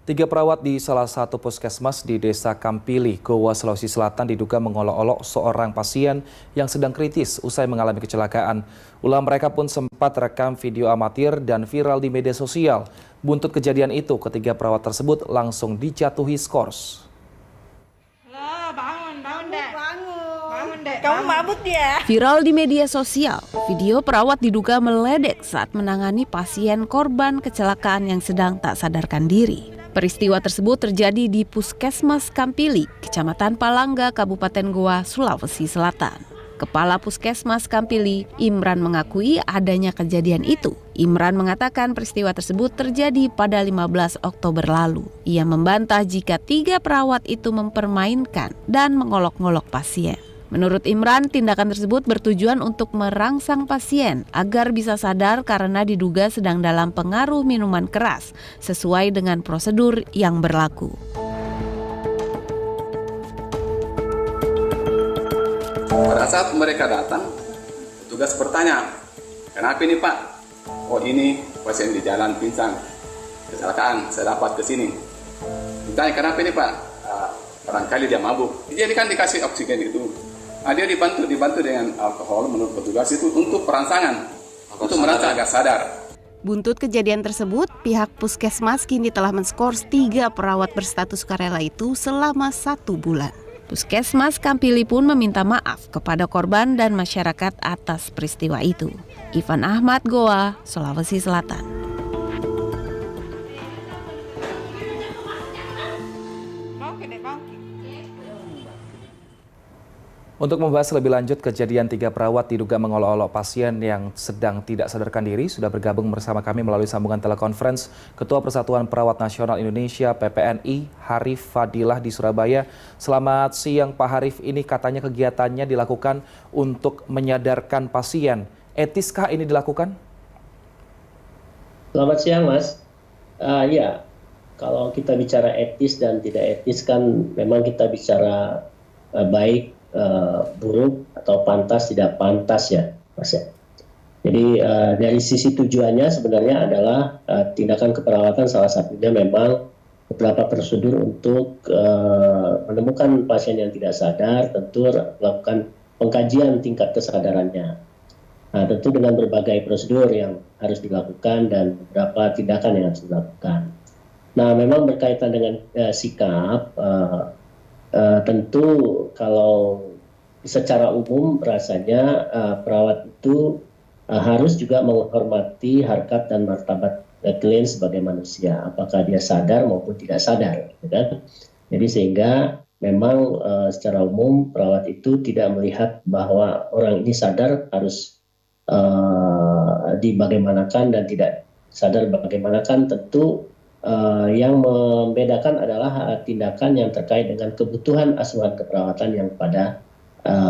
Tiga perawat di salah satu puskesmas di Desa Kampili, Goa, Sulawesi Selatan diduga mengolok-olok seorang pasien yang sedang kritis usai mengalami kecelakaan. Ulah mereka pun sempat rekam video amatir dan viral di media sosial. Buntut kejadian itu, ketiga perawat tersebut langsung dijatuhi skors. Kamu mabuk ya? Viral di media sosial, video perawat diduga meledek saat menangani pasien korban kecelakaan yang sedang tak sadarkan diri. Peristiwa tersebut terjadi di Puskesmas Kampili, Kecamatan Palangga, Kabupaten Goa, Sulawesi Selatan. Kepala Puskesmas Kampili, Imran, mengakui adanya kejadian itu. Imran mengatakan peristiwa tersebut terjadi pada 15 Oktober lalu. Ia membantah jika tiga perawat itu mempermainkan dan mengolok-ngolok pasien. Menurut Imran, tindakan tersebut bertujuan untuk merangsang pasien agar bisa sadar karena diduga sedang dalam pengaruh minuman keras sesuai dengan prosedur yang berlaku. Pada saat mereka datang, petugas bertanya, "Kenapa ini Pak?" "Oh, ini pasien di jalan pingsan, kecelakaan, saya dapat ke sini." Ditanya, "Kenapa ini Pak?" "Barangkali dia mabuk." Jadi kan dikasih oksigen itu. Dia dibantu dengan alkohol menurut petugas itu untuk perangsangan, untuk merasa agak sadar. Buntut kejadian tersebut, pihak Puskesmas kini telah menskors 3 perawat berstatus sukarela itu selama 1 bulan. Puskesmas Kampili pun meminta maaf kepada korban dan masyarakat atas peristiwa itu. Ivan Ahmad, Goa, Sulawesi Selatan. Untuk membahas lebih lanjut kejadian tiga perawat diduga mengolok-olok pasien yang sedang tidak sadarkan diri, sudah bergabung bersama kami melalui sambungan telekonferensi Ketua Persatuan Perawat Nasional Indonesia (PPNI) Harif Fadilah di Surabaya. Selamat siang Pak Harif, ini katanya kegiatannya dilakukan untuk menyadarkan pasien. Etiskah ini dilakukan? Selamat siang Mas. Ya, kalau kita bicara etis dan tidak etis kan memang kita bicara baik, buruk atau pantas tidak pantas ya Mas ya. Jadi dari sisi tujuannya sebenarnya adalah tindakan keperawatan salah satunya memang beberapa prosedur untuk menemukan pasien yang tidak sadar, tentu melakukan pengkajian tingkat kesadarannya. Nah, tentu dengan berbagai prosedur yang harus dilakukan dan beberapa tindakan yang harus dilakukan. Nah, memang berkaitan dengan sikap, tentu kalau secara umum rasanya perawat itu harus juga menghormati harkat dan martabat klien sebagai manusia, apakah dia sadar maupun tidak sadar, gitu kan? Jadi sehingga memang secara umum perawat itu tidak melihat bahwa orang ini sadar harus dibagaimanakan dan tidak sadar bagaimanakan. Tentu yang membedakan adalah tindakan yang terkait dengan kebutuhan asuhan keperawatan yang pada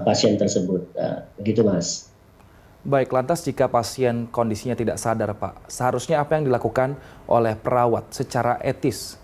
pasien tersebut. Begitu Mas. Baik, lantas jika pasien kondisinya tidak sadar Pak, seharusnya apa yang dilakukan oleh perawat secara etis?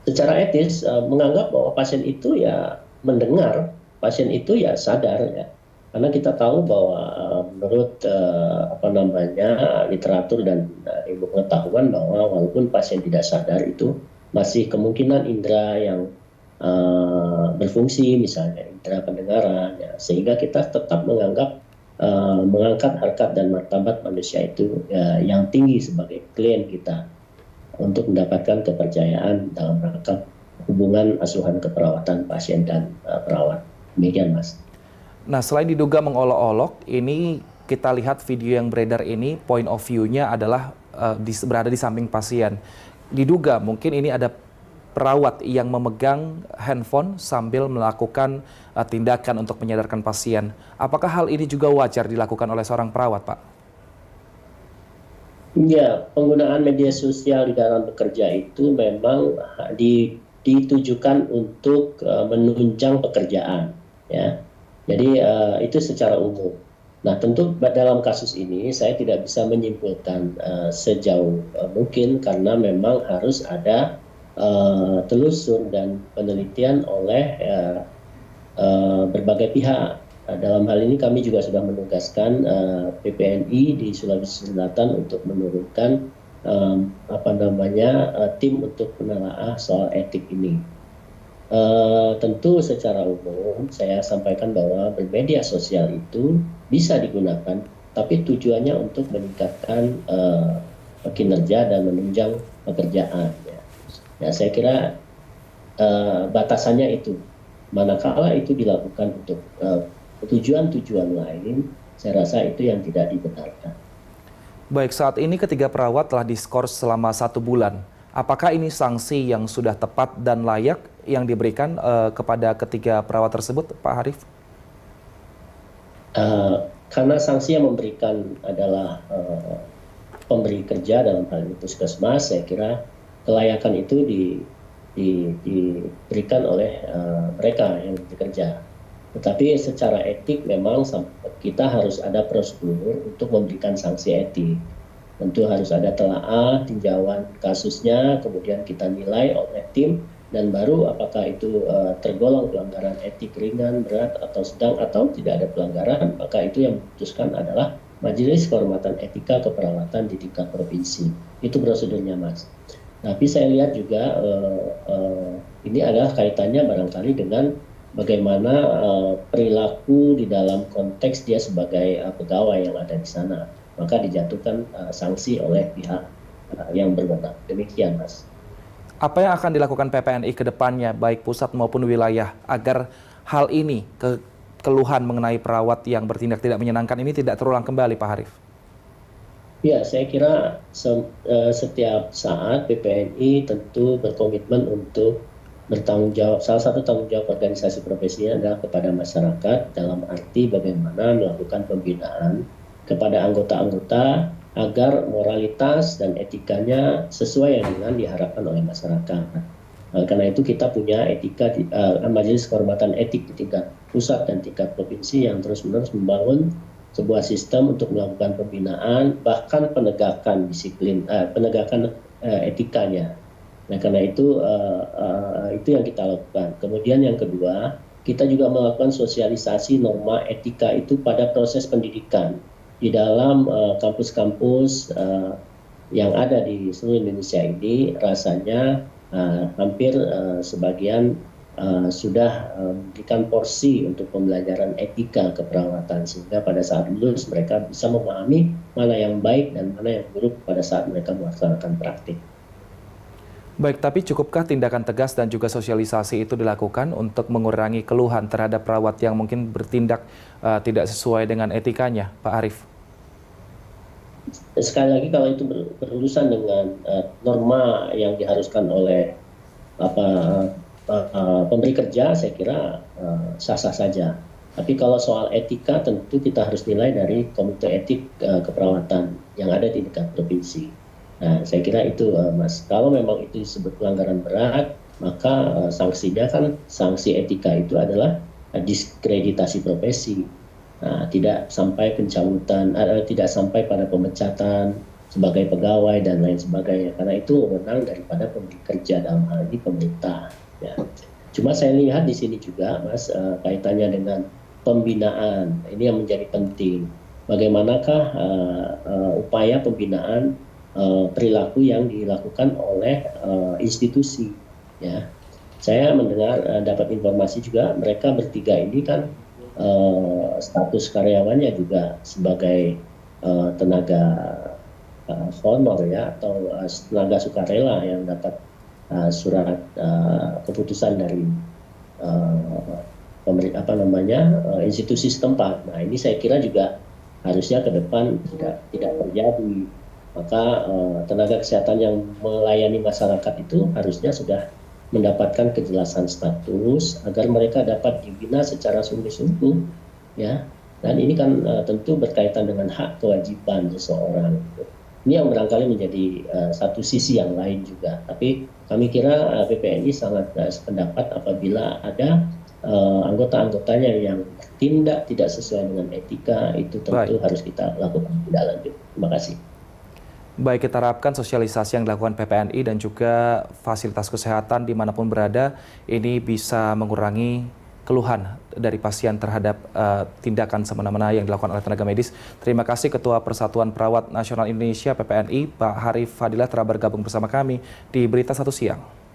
Secara etis menganggap bahwa pasien itu ya mendengar, pasien itu ya sadar ya. Karena kita tahu bahwa menurut literatur dan ilmu pengetahuan bahwa walaupun pasien tidak sadar itu masih kemungkinan indera yang berfungsi, misalnya indera pendengaran ya, sehingga kita tetap menganggap mengangkat harkat dan martabat manusia itu yang tinggi sebagai klien kita untuk mendapatkan kepercayaan dalam rangka hubungan asuhan keperawatan pasien dan perawat. Demikian Mas. Nah, selain diduga mengolok-olok, ini kita lihat video yang beredar ini, point of view-nya adalah berada di samping pasien. Diduga mungkin ini ada perawat yang memegang handphone sambil melakukan tindakan untuk menyadarkan pasien. Apakah hal ini juga wajar dilakukan oleh seorang perawat, Pak? Ya, penggunaan media sosial di dalam bekerja itu memang ditujukan untuk menunjang pekerjaan, ya. Jadi itu secara umum. Nah, tentu dalam kasus ini saya tidak bisa menyimpulkan sejauh mungkin karena memang harus ada telusur dan penelitian oleh berbagai pihak. Dalam hal ini kami juga sudah menugaskan PPNI di Sulawesi Selatan untuk menurunkan tim untuk menelaah soal etik ini. Tentu secara umum saya sampaikan bahwa bermedia sosial itu bisa digunakan, tapi tujuannya untuk meningkatkan kinerja dan menunjang pekerjaan. Ya, saya kira batasannya itu. Manakala itu dilakukan untuk tujuan-tujuan lain, saya rasa itu yang tidak dibenarkan. Baik, saat ini ketiga perawat telah diskors selama 1 bulan. Apakah ini sanksi yang sudah tepat dan layak yang diberikan kepada ketiga perawat tersebut, Pak Harif? Karena sanksi yang memberikan adalah pemberi kerja dalam hal ini puskesmas, saya kira kelayakan itu diberikan oleh mereka yang bekerja. Tetapi secara etik memang kita harus ada prosedur untuk memberikan sanksi etik. Tentu harus ada telaah, tinjauan kasusnya, kemudian kita nilai oleh tim, dan baru apakah itu tergolong pelanggaran etik ringan, berat, atau sedang, atau tidak ada pelanggaran, maka itu yang memutuskan adalah Majelis Kehormatan Etika Keperawatan di tingkat provinsi. Itu prosedurnya, Mas. Tapi saya lihat juga ini adalah kaitannya barangkali dengan bagaimana perilaku di dalam konteks dia sebagai pegawai yang ada di sana. Maka dijatuhkan sanksi oleh pihak yang berwenang. Demikian, Mas. Apa yang akan dilakukan PPNI ke depannya, baik pusat maupun wilayah, agar hal ini, keluhan mengenai perawat yang bertindak tidak menyenangkan ini tidak terulang kembali, Pak Harif? Ya, saya kira setiap saat PPNI tentu berkomitmen untuk bertanggung jawab. Salah satu tanggung jawab organisasi profesinya adalah kepada masyarakat dalam arti bagaimana melakukan pembinaan kepada anggota-anggota agar moralitas dan etikanya sesuai dengan diharapkan oleh masyarakat. Karena itu kita punya etika Majelis Kehormatan Etik di tingkat pusat dan tingkat provinsi yang terus-menerus membangun sebuah sistem untuk melakukan pembinaan, bahkan penegakan disiplin, penegakan etikanya. Nah, karena itu yang kita lakukan. Kemudian yang kedua, kita juga melakukan sosialisasi norma etika itu pada proses pendidikan di dalam kampus-kampus yang ada di seluruh Indonesia ini. Rasanya hampir sebagian sudah memberikan porsi untuk pembelajaran etika keperawatan, sehingga pada saat lulus mereka bisa memahami mana yang baik dan mana yang buruk pada saat mereka melaksanakan praktik. Baik, tapi cukupkah tindakan tegas dan juga sosialisasi itu dilakukan untuk mengurangi keluhan terhadap perawat yang mungkin bertindak tidak sesuai dengan etikanya, Pak Harif? Sekali lagi, kalau itu berurusan dengan norma yang diharuskan oleh pemberi kerja, saya kira sah-sah saja. Tapi kalau soal etika, tentu kita harus nilai dari Komite Etik Keperawatan yang ada di tingkat provinsi. Nah, saya kira itu, Mas. Kalau memang itu disebut pelanggaran berat, maka sanksinya kan, sanksi etika itu adalah diskreditasi profesi. Nah, tidak sampai pencabutan, tidak sampai pada pemecatan sebagai pegawai dan lain sebagainya. Karena itu wewenang daripada pemberi kerja, dalam hal ini pemerintah. Ya. Cuma saya lihat di sini juga, Mas, kaitannya dengan pembinaan. Ini yang menjadi penting. Bagaimanakah upaya pembinaan perilaku yang dilakukan oleh institusi, ya. Saya mendengar dapat informasi juga mereka bertiga ini kan status karyawannya juga sebagai tenaga honor, ya, atau tenaga sukarela yang dapat surat keputusan dari institusi setempat. Nah, ini saya kira juga harusnya ke depan tidak terjadi. Maka tenaga kesehatan yang melayani masyarakat itu harusnya sudah mendapatkan kejelasan status agar mereka dapat dibina secara sungguh-sungguh, ya. Dan ini kan tentu berkaitan dengan hak kewajiban seseorang. Ini yang barangkali menjadi satu sisi yang lain juga. Tapi kami kira PPNI sangat sependapat apabila ada anggota-anggotanya yang tidak sesuai dengan etika, itu tentu harus kita lakukan tindak lanjut. Terima kasih. Baik, kita harapkan sosialisasi yang dilakukan PPNI dan juga fasilitas kesehatan dimanapun berada ini bisa mengurangi keluhan dari pasien terhadap tindakan semena-mena yang dilakukan oleh tenaga medis. Terima kasih Ketua Persatuan Perawat Nasional Indonesia PPNI, Pak Harif Fadilah telah bergabung bersama kami di Berita Satu Siang.